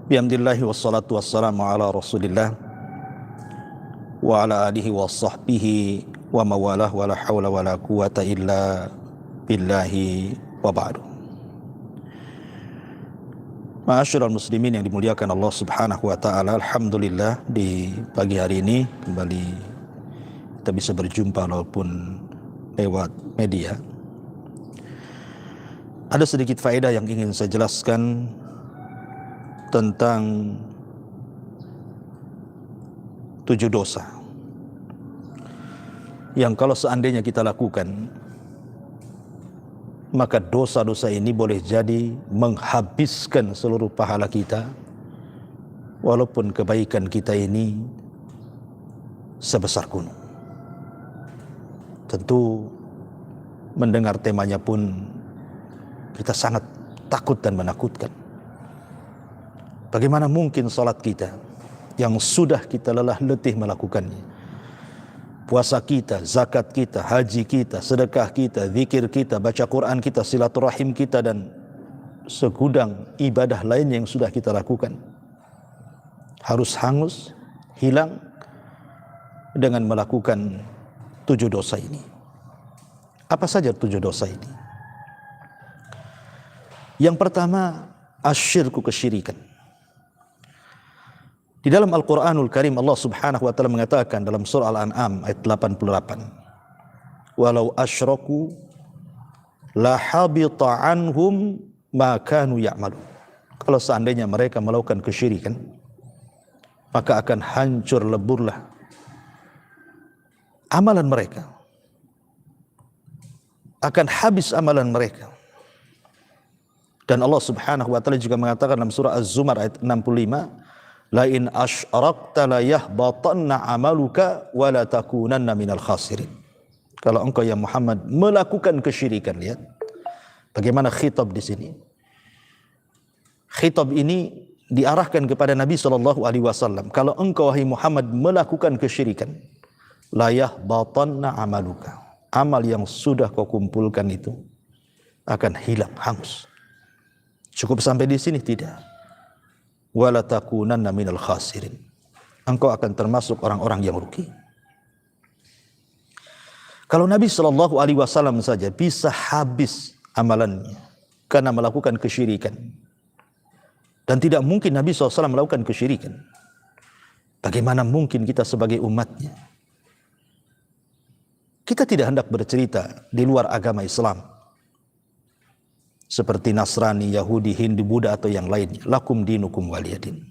Bihamdillahi wassalatu wassalamu ala rasulillah wa ala alihi wa sahbihi wa mawalah wa la hawla wa la quwata illa billahi wa ba'du. Ma'asyiral muslimin yang dimuliakan Allah subhanahu wa ta'ala, alhamdulillah di pagi hari ini kembali kita bisa berjumpa walaupun lewat media. Ada sedikit faedah yang ingin saya jelaskan tentang 7 dosa yang kalau seandainya kita lakukan, maka dosa-dosa ini boleh jadi menghabiskan seluruh pahala kita, walaupun kebaikan kita ini sebesar gunung. Tentu mendengar temanya pun kita sangat takut dan menakutkan. Bagaimana mungkin salat kita yang sudah kita lelah letih melakukannya, puasa kita, zakat kita, haji kita, sedekah kita, zikir kita, baca Quran kita, silaturahim kita, dan segudang ibadah lain yang sudah kita lakukan harus hangus, hilang dengan melakukan 7 dosa ini. Apa saja 7 dosa ini? Yang pertama, asyirku, kesyirikan. Di dalam Al-Quranul Karim Allah subhanahu wa ta'ala mengatakan dalam surah Al-An'am ayat 88, walau asyraku la habita anhum ma kanu ya'malun. Kalau seandainya mereka melakukan kesyirikan, maka akan hancur leburlah amalan mereka, akan habis amalan mereka. Dan Allah subhanahu wa ta'ala juga mengatakan dalam surah Az-Zumar ayat 65, la in asyrakta la yahbatanna amaluka wa la takunanna minal khasirin. Kalau engkau ya Muhammad melakukan kesyirikan, lihat bagaimana khitab di sini. Khitab ini diarahkan kepada Nabi SAW. Kalau engkau wahai Muhammad melakukan kesyirikan, la yahbatanna amaluka, amal yang sudah kau kumpulkan itu akan hilang, hangus. Cukup sampai di sini? Tidak. Wala takunanna minal khasirin, engkau akan termasuk orang-orang yang rugi. Kalau Nabi SAW saja bisa habis amalannya karena melakukan kesyirikan, dan tidak mungkin Nabi SAW melakukan kesyirikan, bagaimana mungkin kita sebagai umatnya? Kita tidak hendak bercerita di luar agama Islam seperti Nasrani, Yahudi, Hindu, Buddha atau yang lainnya. Lakum dinukum waliyadin.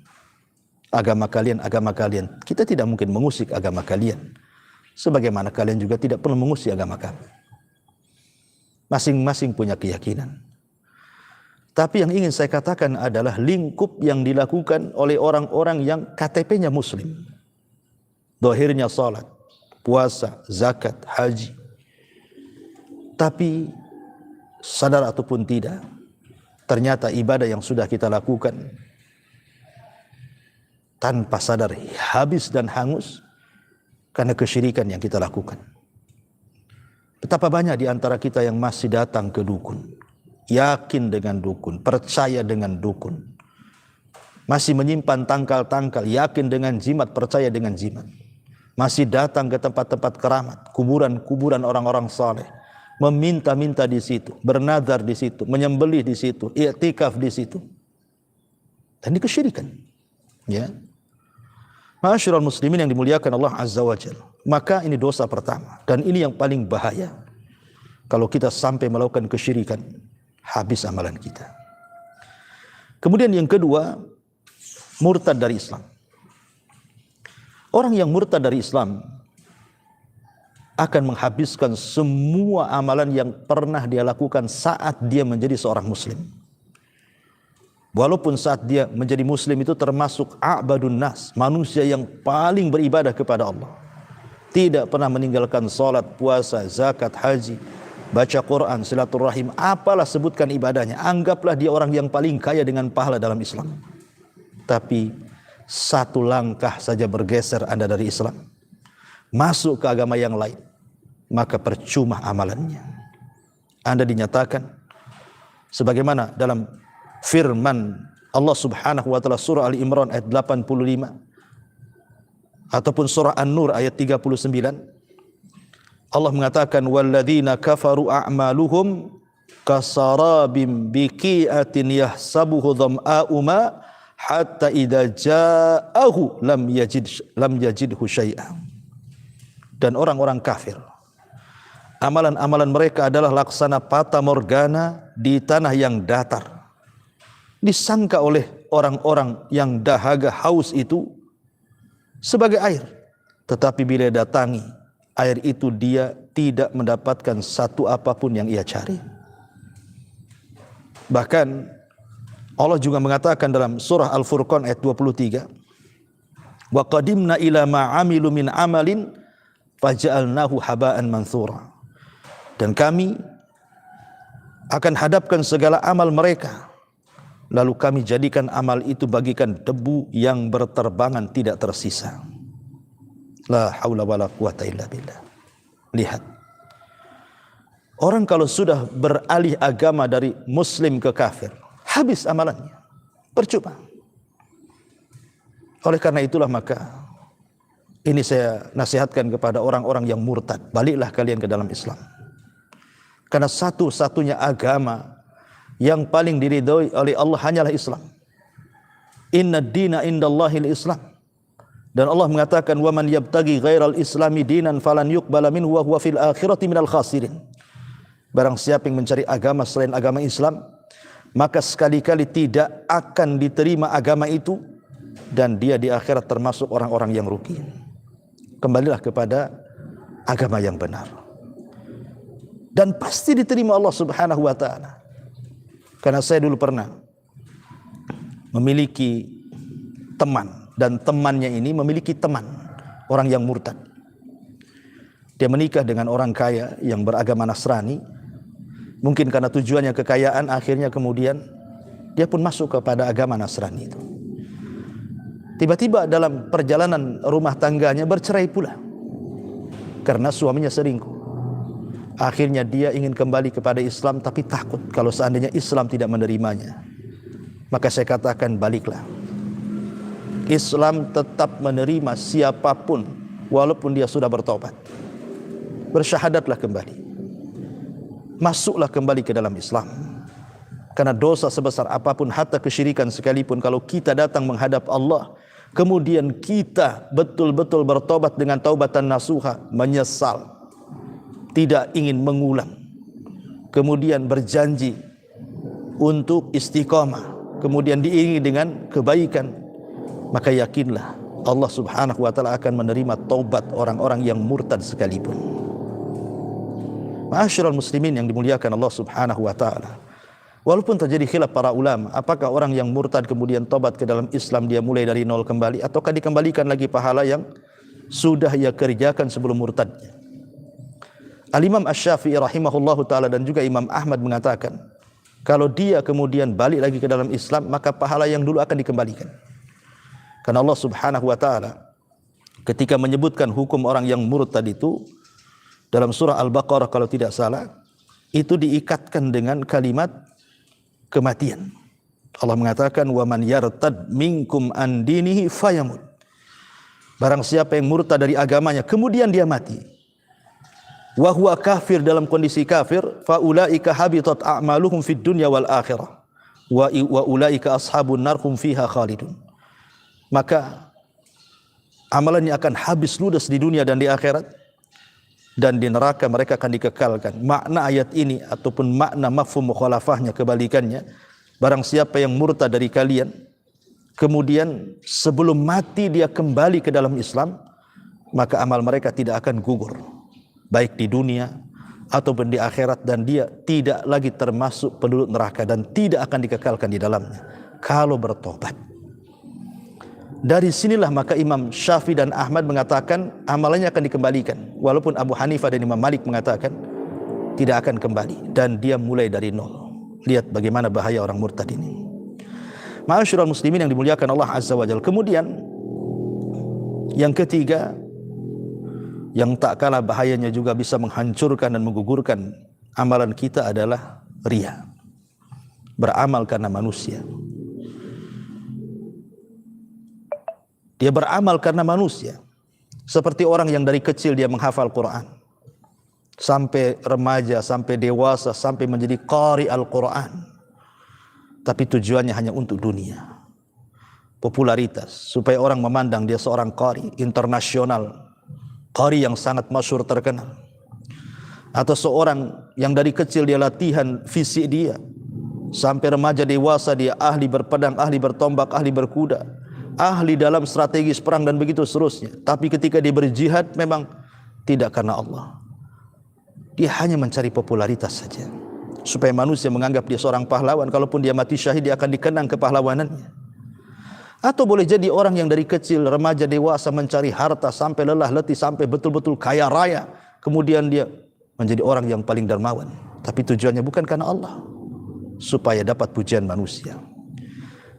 Agama kalian, agama kalian. Kita tidak mungkin mengusik agama kalian, sebagaimana kalian juga tidak perlu mengusik agama kami. Masing-masing punya keyakinan. Tapi yang ingin saya katakan adalah lingkup yang dilakukan oleh orang-orang yang KTP-nya Muslim, dohirnya salat, puasa, zakat, haji, tapi sadar ataupun tidak, ternyata ibadah yang sudah kita lakukan tanpa sadar habis dan hangus karena kesyirikan yang kita lakukan. Betapa banyak di antara kita yang masih datang ke dukun, yakin dengan dukun, percaya dengan dukun, masih menyimpan tangkal-tangkal, yakin dengan jimat, percaya dengan jimat, masih datang ke tempat-tempat keramat, kuburan-kuburan orang-orang saleh, meminta-minta di situ, bernazar di situ, menyembelih di situ, i'tikaf di situ. Dan ini kesyirikan. Ya. Ma'asyiral muslimin yang dimuliakan Allah Azza wa Jalla. Maka ini dosa pertama, dan ini yang paling bahaya. Kalau kita sampai melakukan kesyirikan, habis amalan kita. Kemudian yang kedua, murtad dari Islam. Orang yang murtad dari Islam akan menghabiskan semua amalan yang pernah dia lakukan saat dia menjadi seorang muslim. Walaupun saat dia menjadi muslim itu termasuk a'badun nas, manusia yang paling beribadah kepada Allah, tidak pernah meninggalkan salat, puasa, zakat, haji, baca Quran, silaturahim, apalah sebutkan ibadahnya, anggaplah dia orang yang paling kaya dengan pahala dalam Islam. Tapi satu langkah saja bergeser Anda dari Islam, masuk ke agama yang lain, maka percuma amalannya. Anda dinyatakan sebagaimana dalam firman Allah Subhanahu wa taala surah Ali Imran ayat 85 ataupun surah An-Nur ayat 39, Allah mengatakan walladzina kafaru a'maluhum kasarabim biqi'atin yahsabuhu dhama'u ma hatta idza ja'ahu lam yajidhu syai'a. Dan orang-orang kafir, amalan-amalan mereka adalah laksana fata morgana di tanah yang datar. Disangka oleh orang-orang yang dahaga haus itu sebagai air, tetapi bila datangi air itu dia tidak mendapatkan satu apapun yang ia cari. Bahkan Allah juga mengatakan dalam surah Al-Furqan ayat 23, wa qadimna ila ma amilu min amalin faja'alnahu haba'an mansura. Dan kami akan hadapkan segala amal mereka, lalu kami jadikan amal itu bagikan debu yang berterbangan tidak tersisa. La haula wala quwata illa billah. Lihat, orang kalau sudah beralih agama dari muslim ke kafir, habis amalannya, percuma. Oleh karena itulah maka ini saya nasihatkan kepada orang-orang yang murtad, baliklah kalian ke dalam Islam. Karena satu-satunya agama yang paling diridhoi oleh Allah hanyalah Islam. Inna dina indallahil Islam. Dan Allah mengatakan wa man yabtaghi ghairal islami dinan falan yuqbala minhu wa huwa fil akhirati minal khasirin. Barang siapa yang mencari agama selain agama Islam, maka sekali-kali tidak akan diterima agama itu dan dia di akhirat termasuk orang-orang yang rugi. Kembalilah kepada agama yang benar. Dan pasti diterima Allah Subhanahu wa taala. Karena saya dulu pernah memiliki teman, dan temannya ini memiliki teman, orang yang murtad. Dia menikah dengan orang kaya yang beragama Nasrani. Mungkin karena tujuannya kekayaan, akhirnya kemudian dia pun masuk kepada agama Nasrani itu. Tiba-tiba dalam perjalanan rumah tangganya bercerai pula karena suaminya selingkuh. Akhirnya dia ingin kembali kepada Islam, tapi takut kalau seandainya Islam tidak menerimanya. Maka saya katakan baliklah. Islam tetap menerima siapapun walaupun dia sudah bertobat. Bersyahadatlah kembali. Masuklah kembali ke dalam Islam. Karena dosa sebesar apapun, hatta kesyirikan sekalipun, kalau kita datang menghadap Allah, kemudian kita betul-betul bertobat dengan taubatan nasuha, menyesal, tidak ingin mengulang, kemudian berjanji untuk istiqamah, kemudian diiringi dengan kebaikan, maka yakinlah Allah Subhanahu wa taala akan menerima taubat orang-orang yang murtad sekalipun. Ma'asyiral muslimin yang dimuliakan Allah Subhanahu wa taala, walaupun terjadi khilaf para ulama, apakah orang yang murtad kemudian taubat ke dalam Islam dia mulai dari nol kembali, ataukah dikembalikan lagi pahala yang sudah ia kerjakan sebelum murtadnya? Al-Imam Asy-Syafi'i rahimahullahu ta'ala dan juga Imam Ahmad mengatakan, kalau dia kemudian balik lagi ke dalam Islam, maka pahala yang dulu akan dikembalikan. Karena Allah Subhanahu wa ta'ala ketika menyebutkan hukum orang yang murtad itu dalam surah Al-Baqarah kalau tidak salah, itu diikatkan dengan kalimat kematian. Allah mengatakan wa man yartad minkum an dinihi fayamut. Barang siapa yang murtad dari agamanya kemudian dia mati, wa huwa kafir, dalam kondisi kafir, fa ulaika habitat a'maluhum fid dunya wal akhirah wa ulaika ashabun nar hum fiha khalidun. Maka amalannya akan habis ludes di dunia dan di akhirat, dan di neraka mereka akan dikekalkan. Makna ayat ini ataupun makna mafhum mukhalafahnya kebalikannya, barang siapa yang murtad dari kalian kemudian sebelum mati dia kembali ke dalam Islam, maka amal mereka tidak akan gugur baik di dunia ataupun di akhirat, dan dia tidak lagi termasuk penduduk neraka dan tidak akan dikekalkan di dalamnya kalau bertobat. Dari sinilah maka Imam Syafi'i dan Ahmad mengatakan amalannya akan dikembalikan, walaupun Abu Hanifah dan Imam Malik mengatakan tidak akan kembali dan dia mulai dari nol. Lihat bagaimana bahaya orang murtad ini. Ma'asyiral muslimin yang dimuliakan Allah Azza wa Jalla. Kemudian yang ketiga, yang tak kalah bahayanya juga bisa menghancurkan dan menggugurkan amalan kita adalah riya. Beramal karena manusia. Dia beramal karena manusia. Seperti orang yang dari kecil dia menghafal Quran, sampai remaja, sampai dewasa, sampai menjadi qari Al-Quran. Tapi tujuannya hanya untuk dunia, popularitas, supaya orang memandang dia seorang qari internasional, qari yang sangat masyhur terkenal. Atau seorang yang dari kecil dia latihan fisik dia, sampai remaja dewasa dia ahli berpedang, ahli bertombak, ahli berkuda, ahli dalam strategis perang dan begitu seterusnya. Tapi ketika dia berjihad memang tidak karena Allah. Dia hanya mencari popularitas saja, supaya manusia menganggap dia seorang pahlawan. Kalaupun dia mati syahid, dia akan dikenang kepahlawanannya. Atau boleh jadi orang yang dari kecil, remaja, dewasa mencari harta sampai lelah letih, sampai betul-betul kaya raya. Kemudian dia menjadi orang yang paling dermawan. Tapi tujuannya bukan karena Allah, supaya dapat pujian manusia.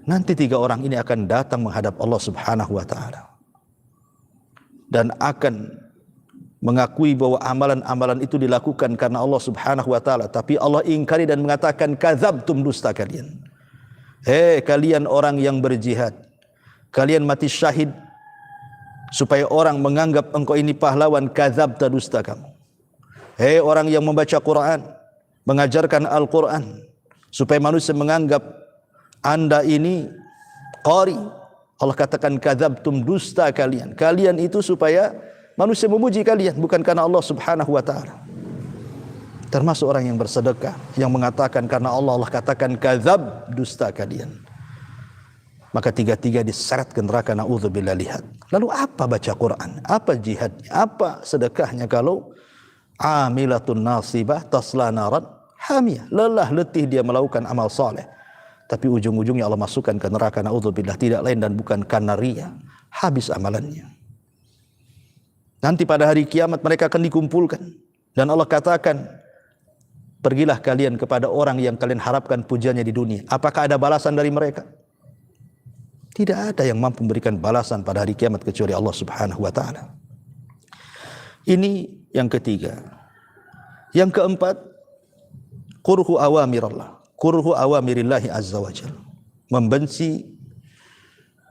Nanti 3 orang ini akan datang menghadap Allah Subhanahu wa ta'ala, dan akan mengakui bahwa amalan-amalan itu dilakukan karena Allah Subhanahu wa ta'ala. Tapi Allah ingkari dan mengatakan, kadzabtum, dusta kalian. Kalian orang yang berjihad, kalian mati syahid supaya orang menganggap engkau ini pahlawan, kadzabta, dusta kamu. Orang yang membaca Quran, mengajarkan Al-Quran, supaya manusia menganggap Anda ini qari. Allah katakan kadzabtum, dusta kalian. Kalian itu supaya manusia memuji kalian, bukan karena Allah Subhanahu wa ta'ala. Termasuk orang yang bersedekah, yang mengatakan karena Allah, Allah katakan kadzab, dusta kalian. Maka 3-3 diseret ke neraka, na'udzubillah. Lihat, lalu apa baca Quran, apa jihadnya, apa sedekahnya kalau amilatun nasibah tasla naran hamiyah, lelah letih dia melakukan amal saleh, tapi ujung-ujungnya Allah masukkan ke neraka, na'udzubillah, tidak lain dan bukan karena riya, habis amalannya. Nanti pada hari kiamat mereka akan dikumpulkan, dan Allah katakan, pergilah kalian kepada orang yang kalian harapkan pujiannya di dunia. Apakah ada balasan dari mereka? Tidak ada yang mampu memberikan balasan pada hari kiamat kecuali Allah Subhanahu wa ta'ala. Ini yang ketiga. Yang keempat, kurhu awamirallah, kurhu awamirillahi azza wa jalla, membenci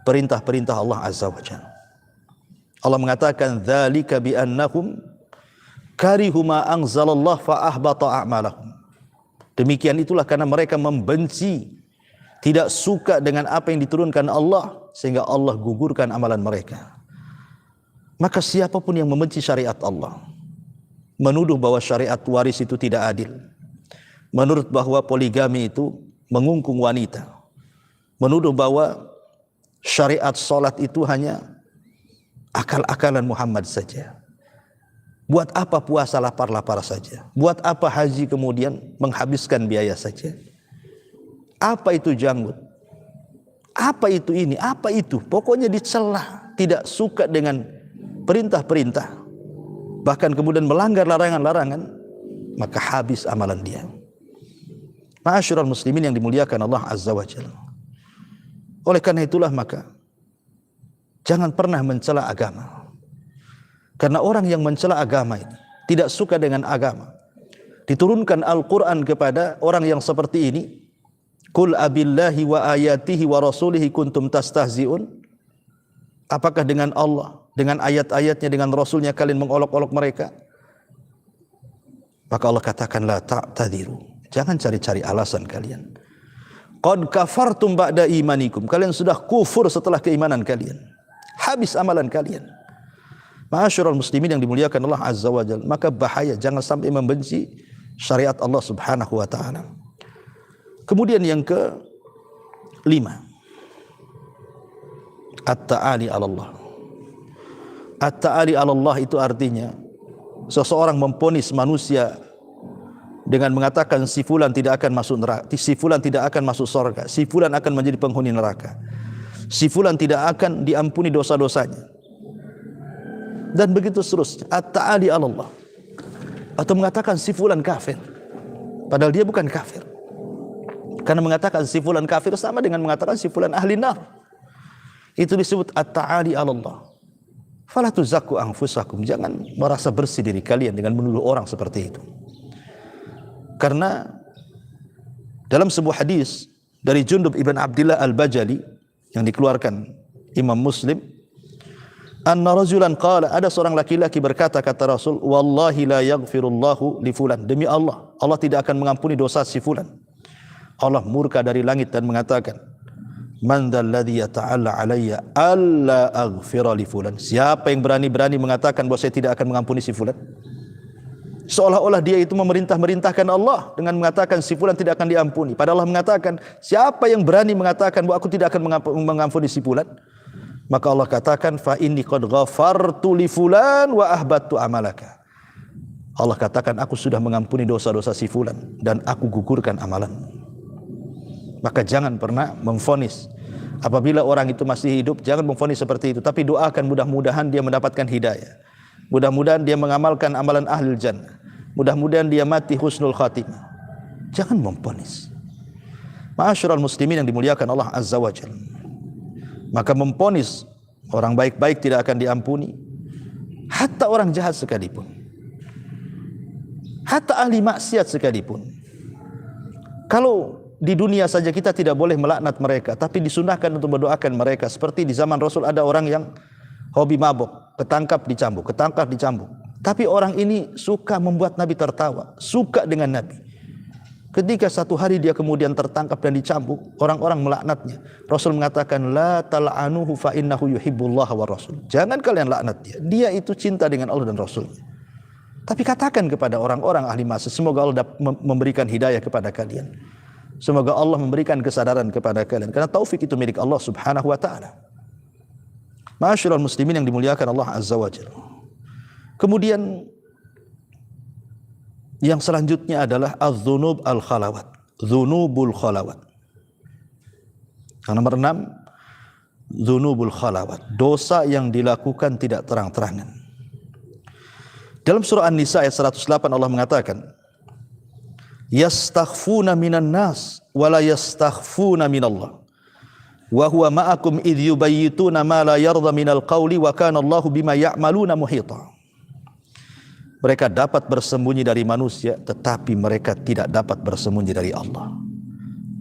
perintah-perintah Allah azza wa jalla. Allah mengatakan, dzalika bi annahum karihu ma anzalallah fa ahbata a'malahum. Demikian itulah karena mereka membenci, tidak suka dengan apa yang diturunkan Allah, sehingga Allah gugurkan amalan mereka. Maka siapapun yang membenci syariat Allah, menuduh bahwa syariat waris itu tidak adil, menurut bahwa poligami itu mengungkung wanita, menuduh bahwa syariat salat itu hanya akal-akalan Muhammad saja. Buat apa puasa lapar-lapar saja? Buat apa haji kemudian menghabiskan biaya saja? Apa itu janggut? Apa itu ini? Apa itu? Pokoknya dicela, tidak suka dengan perintah-perintah, bahkan kemudian melanggar larangan-larangan, maka habis amalan dia. Ma'asyiral muslimin yang dimuliakan Allah azza wa jalla. Oleh karena itulah maka jangan pernah mencela agama. Karena orang yang mencela agama ini, tidak suka dengan agama, diturunkan Al-Quran kepada orang yang seperti ini. Qul abillahi wa ayatihi wa rasulihi kuntum tastahzi'un. Apakah dengan Allah, dengan ayat-ayatnya, dengan Rasulnya kalian mengolok-olok mereka? Maka Allah katakan, la ta'tadiru, jangan cari-cari alasan kalian. Qad kafartum ba'da imanikum, kalian sudah kufur setelah keimanan kalian, habis amalan kalian. Ma'asyiral muslimin yang dimuliakan Allah azza wa jalla, maka bahaya, jangan sampai membenci syariat Allah subhanahu wa ta'ala. Kemudian yang ke-5, at-ta'ali 'ala Allah. At-ta'ali 'ala Allah itu artinya seseorang memponis manusia dengan mengatakan si fulan tidak akan masuk neraka, si fulan tidak akan masuk surga, si fulan akan menjadi penghuni neraka, si fulan tidak akan diampuni dosa-dosanya, dan begitu seterusnya. At-ta'ali 'ala Allah. Atau mengatakan si fulan kafir, padahal dia bukan kafir. Karena mengatakan si fulan kafir sama dengan mengatakan si fulan ahli nar. Itu disebut at-ta'ali 'ala Allah. Fala tuzakku anfusakum, jangan merasa bersih diri kalian dengan menuduh orang seperti itu. Karena dalam sebuah hadis dari Jundub ibn Abdillah al-Bajali yang dikeluarkan Imam Muslim, Anna rajulan qala, ada seorang laki-laki berkata, kata Rasul, wallahi la yaghfirullahu li fulan, demi Allah, Allah tidak akan mengampuni dosa si fulan. Allah murka dari langit dan mengatakan, man dzalladzi yata'alla alayya alla aghfira li fulan, siapa yang berani-berani mengatakan bahwa saya tidak akan mengampuni si fulan? Seolah-olah dia itu memerintah-merintahkan Allah dengan mengatakan si fulan tidak akan diampuni. Padahal Allah mengatakan, siapa yang berani mengatakan bahwa aku tidak akan mengampuni si fulan? Maka Allah katakan, fa inni qad ghafartu li fulan wa ahbattu amalaka. Allah katakan, aku sudah mengampuni dosa-dosa si fulan dan aku gugurkan amalan. Maka jangan pernah memvonis. Apabila orang itu masih hidup, jangan memvonis seperti itu, tapi doakan mudah-mudahan dia mendapatkan hidayah. Mudah-mudahan dia mengamalkan amalan ahlul jannah. Mudah-mudahan dia mati husnul khatimah. Jangan memvonis. Ma'asyiral muslimin yang dimuliakan Allah Azza wa Jalla. Maka memvonis orang baik-baik tidak akan diampuni, hatta orang jahat sekalipun, hatta ahli maksiat sekalipun. Kalau di dunia saja kita tidak boleh melaknat mereka, tapi disunahkan untuk mendoakan mereka. Seperti di zaman Rasul ada orang yang hobi mabuk, ketangkap dicambuk, ketangkap dicambuk. Tapi orang ini suka membuat Nabi tertawa, suka dengan Nabi. Ketika satu hari dia kemudian tertangkap dan dicambuk, orang-orang melaknatnya. Rasul mengatakan, la tal'anuhu fa innahu yuhibbullah wa rasul. Jangan kalian laknat dia. Dia itu cinta dengan Allah dan Rasulnya. Tapi katakan kepada orang-orang ahli maksiat, semoga Allah memberikan hidayah kepada kalian. Semoga Allah memberikan kesadaran kepada kalian. Karena taufik itu milik Allah subhanahu wa ta'ala. Ma'asyiral muslimin yang dimuliakan Allah Azza wa Jalla. Kemudian yang selanjutnya adalah az-dzunub al-khalawat, dzunubul khalawat. Yang nomor 6, dzunubul khalawat, dosa yang dilakukan tidak terang-terangan. Dalam surah An-Nisa ayat 108 Allah mengatakan, yastakhfuna minan nas wa la yastakhfuna minallah wa huwa ma'akum idh yubayyituna ma la yarda minal qawli wa kana Allahu bima ya'maluna muhita. Mereka dapat bersembunyi dari manusia, tetapi mereka tidak dapat bersembunyi dari Allah.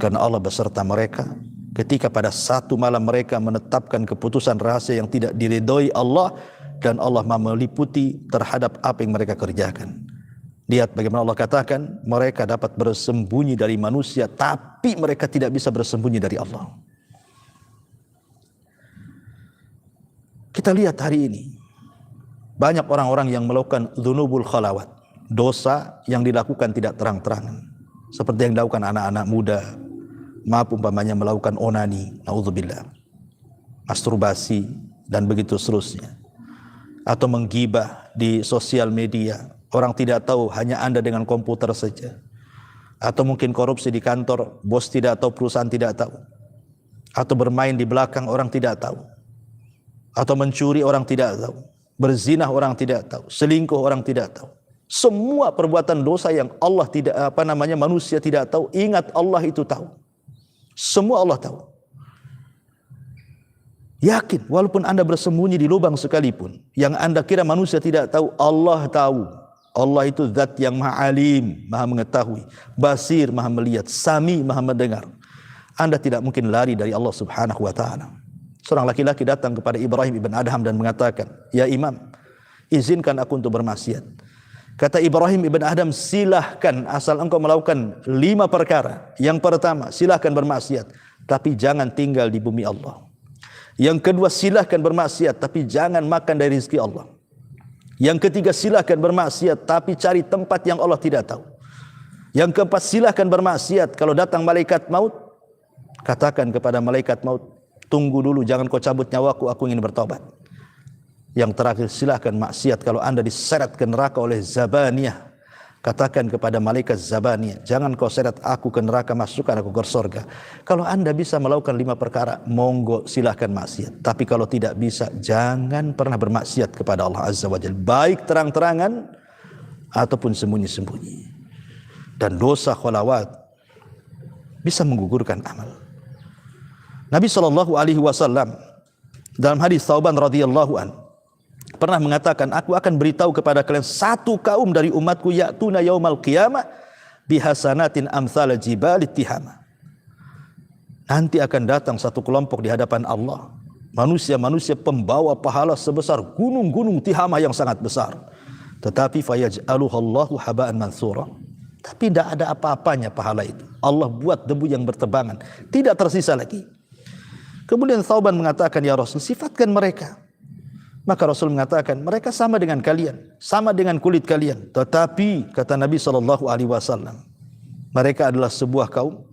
Karena Allah beserta mereka ketika pada satu malam mereka menetapkan keputusan rahasia yang tidak diridhoi Allah, dan Allah meliputi terhadap apa yang mereka kerjakan. Lihat bagaimana Allah katakan, mereka dapat bersembunyi dari manusia, tapi mereka tidak bisa bersembunyi dari Allah. Kita lihat hari ini, banyak orang-orang yang melakukan dzunubul khalawat, dosa yang dilakukan tidak terang-terangan. Seperti yang dilakukan anak-anak muda, maaf umpamanya melakukan onani, naudzubillah, masturbasi, dan begitu seterusnya. Atau menggibah di sosial media, orang tidak tahu, hanya Anda dengan komputer saja. Atau mungkin korupsi di kantor, bos tidak tahu, perusahaan tidak tahu. Atau bermain di belakang, orang tidak tahu. Atau mencuri, orang tidak tahu. Berzinah, orang tidak tahu. Selingkuh, orang tidak tahu. Semua perbuatan dosa yang Allah tidak, manusia tidak tahu, ingat Allah itu tahu. Semua Allah tahu. Yakin, walaupun Anda bersembunyi di lubang sekalipun, yang Anda kira manusia tidak tahu, Allah tahu. Allah itu zat yang maha alim, maha mengetahui, basir, maha melihat, sami, maha mendengar. Anda tidak mungkin lari dari Allah subhanahu wa ta'ala. Seorang laki-laki datang kepada Ibrahim ibn Adham dan mengatakan, ya Imam, izinkan aku untuk bermaksiat. Kata Ibrahim ibn Adham, silahkan asal engkau melakukan 5 perkara. Yang pertama, silahkan bermaksiat, tapi jangan tinggal di bumi Allah. Yang kedua, silahkan bermaksiat, tapi jangan makan dari rezeki Allah. Yang ketiga, silahkan bermaksiat, tapi cari tempat yang Allah tidak tahu. Yang keempat, silahkan bermaksiat, kalau datang malaikat maut, katakan kepada malaikat maut, tunggu dulu, jangan kau cabut nyawaku, aku ingin bertobat. Yang terakhir, silahkan maksiat, kalau Anda diseret ke neraka oleh Zabaniyah, katakan kepada malaikat Zabaniyah, jangan kau seret aku ke neraka, masukkan aku ke surga. Kalau Anda bisa melakukan 5 perkara, monggo silahkan maksiat. Tapi kalau tidak bisa, jangan pernah bermaksiat kepada Allah Azza wa Jalla, baik terang-terangan ataupun sembunyi-sembunyi. Dan dosa khalawat bisa menggugurkan amal. Nabi SAW dalam hadis Thauban radhiyallahu an pernah mengatakan, aku akan beritahu kepada kalian satu kaum dari umatku, ya'tuna yaumal qiyamah bihasanatin amsal jibal tihama. Nanti akan datang satu kelompok di hadapan Allah manusia-manusia pembawa pahala sebesar gunung-gunung tihamah yang sangat besar. Tetapi fayaj'aluhallahu haba'an mansura. Tapi tidak ada apa-apanya pahala itu. Allah buat debu yang bertebangan, tidak tersisa lagi. Kemudian Thauban mengatakan, ya Rasul, sifatkan mereka. Maka Rasul mengatakan, mereka sama dengan kalian, sama dengan kulit kalian. Tetapi kata Nabi SAW, mereka adalah sebuah kaum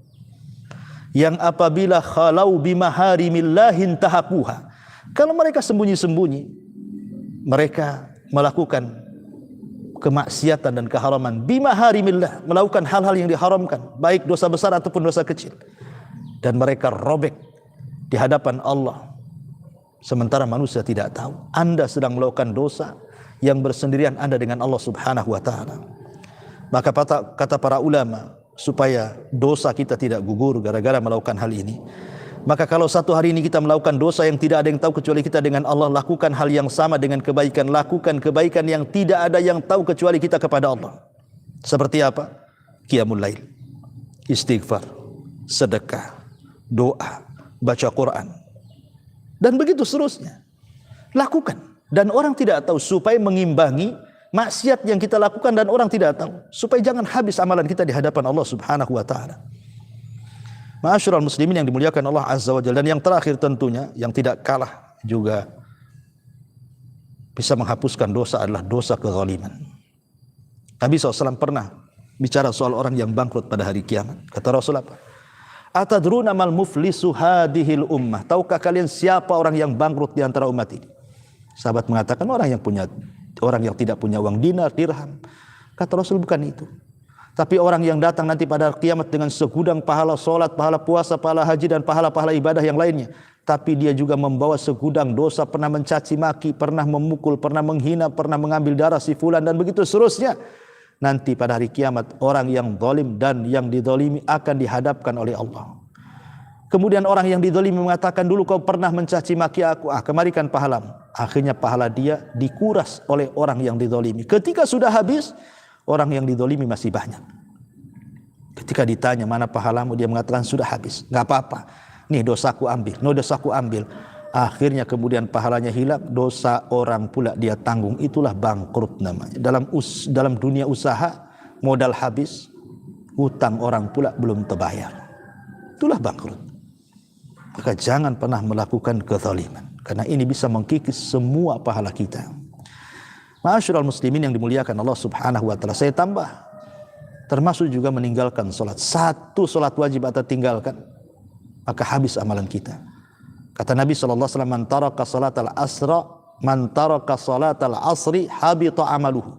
yang apabila khalau bimaharimillahin tahakuha, kalau mereka sembunyi-sembunyi, mereka melakukan kemaksiatan dan keharaman bimaharimillah, melakukan hal-hal yang diharamkan, baik dosa besar ataupun dosa kecil, dan mereka robek di hadapan Allah, sementara manusia tidak tahu Anda sedang melakukan dosa yang bersendirian Anda dengan Allah Subhanahu wa taala. Maka kata para ulama, supaya dosa kita tidak gugur gara-gara melakukan hal ini, maka kalau satu hari ini kita melakukan dosa yang tidak ada yang tahu kecuali kita dengan Allah, lakukan hal yang sama dengan kebaikan. Lakukan kebaikan yang tidak ada yang tahu kecuali kita kepada Allah. Seperti apa? Qiyamul lail, istighfar, sedekah, doa, baca Quran, dan begitu seterusnya. Lakukan, dan orang tidak tahu, supaya mengimbangi maksiat yang kita lakukan dan orang tidak tahu, supaya jangan habis amalan kita di hadapan Allah Subhanahu wa taala. Ma'asyiral muslimin yang dimuliakan Allah Azza wa Jalla, dan yang terakhir tentunya yang tidak kalah juga bisa menghapuskan dosa adalah dosa kezaliman. Nabi SAW pernah bicara soal orang yang bangkrut pada hari kiamat. Kata Rasul apa? Atadruna mal muflisu hadhil ummah. Tahukah kalian siapa orang yang bangkrut di antara umat ini? Sahabat mengatakan orang yang tidak punya uang dinar, dirham. Kata Rasul, bukan itu. Tapi orang yang datang nanti pada kiamat dengan segudang pahala solat, pahala puasa, pahala haji, dan pahala-pahala ibadah yang lainnya. Tapi dia juga membawa segudang dosa, pernah mencaci maki, pernah memukul, pernah menghina, pernah mengambil darah si fulan, dan begitu seterusnya. Nanti pada hari kiamat, orang yang zalim dan yang dizalimi akan dihadapkan oleh Allah. Kemudian orang yang dizalimi mengatakan, dulu kau pernah mencaci maki aku, kemarikan pahalamu. Akhirnya pahala dia dikuras oleh orang yang dizalimi. Ketika sudah habis, orang yang dizalimi masih banyak. Ketika ditanya mana pahalamu, dia mengatakan sudah habis, nggak apa-apa. Nih dosaku ambil, dosaku ambil. Akhirnya kemudian pahalanya hilang, dosa orang pula dia tanggung. Itulah bangkrut namanya. Dalam dunia usaha, modal habis, hutang orang pula belum terbayar. Itulah bangkrut. Maka jangan pernah melakukan kezaliman, karena ini bisa mengkikis semua pahala kita. Ma'asyiral muslimin yang dimuliakan Allah Subhanahu wa taala, saya tambah, termasuk juga meninggalkan salat. Satu salat wajib atau tinggalkan, maka habis amalan kita. Kata Nabi sallallahu alaihi wasallam, man taraka salatal asri habita amaluhu.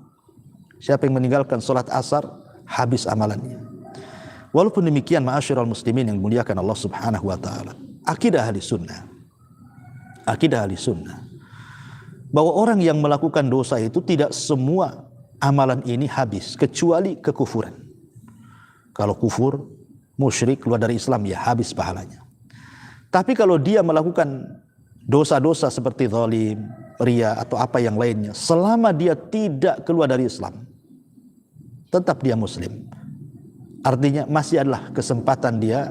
Siapa yang meninggalkan salat asar, habis amalannya. Walaupun demikian, ma'asyiral muslimin yang dimuliakan Allah Subhanahu wa taala, akidah ahli sunnah, bahwa orang yang melakukan dosa itu tidak semua amalan ini habis, kecuali kekufuran. Kalau kufur, musyrik, keluar dari Islam, ya habis pahalanya. Tapi kalau dia melakukan dosa-dosa seperti zalim, ria, atau apa yang lainnya, selama dia tidak keluar dari Islam, tetap dia muslim. Artinya masih adalah kesempatan dia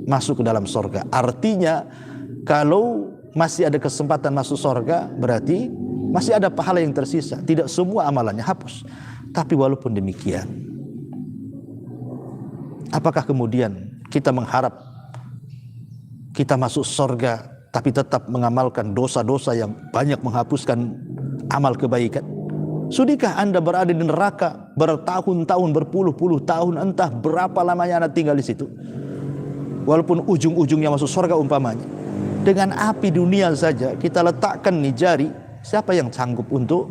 masuk ke dalam sorga. Artinya kalau masih ada kesempatan masuk sorga, berarti masih ada pahala yang tersisa. Tidak semua amalannya hapus. Tapi walaupun demikian, apakah kemudian kita mengharap kita masuk sorga tapi tetap mengamalkan dosa-dosa yang banyak menghapuskan amal kebaikan? Sudahkah Anda berada di neraka bertahun-tahun, berpuluh-puluh tahun, entah berapa lamanya Anda tinggal di situ, walaupun ujung-ujungnya masuk sorga umpamanya? Dengan api dunia saja kita letakkan nih jari, siapa yang sanggup untuk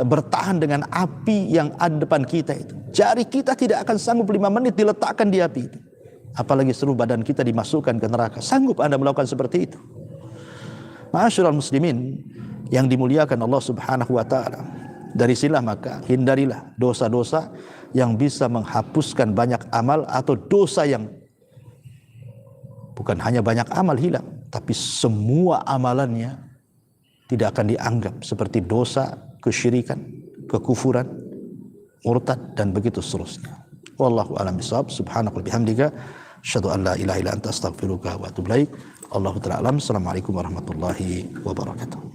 bertahan dengan api yang ada depan kita itu? Jari kita tidak akan sanggup 5 menit diletakkan di api itu. Apalagi seluruh badan kita dimasukkan ke neraka. Sanggup Anda melakukan seperti itu? Ma'asyiral muslimin yang dimuliakan Allah Subhanahu wa taala, dari sinilah maka hindarilah dosa-dosa yang bisa menghapuskan banyak amal, atau dosa yang bukan hanya banyak amal hilang, tapi semua amalannya tidak akan dianggap seperti dosa, kesyirikan, kekufuran, murtad, dan begitu seterusnya. Wallahu a'lam bishawab. Subhanaka wa bihamdika asyhadu an la ilaha illa anta astaghfiruka wa atubu ilaik. Allahu ta'ala alam. Assalamualaikum warahmatullahi wabarakatuh.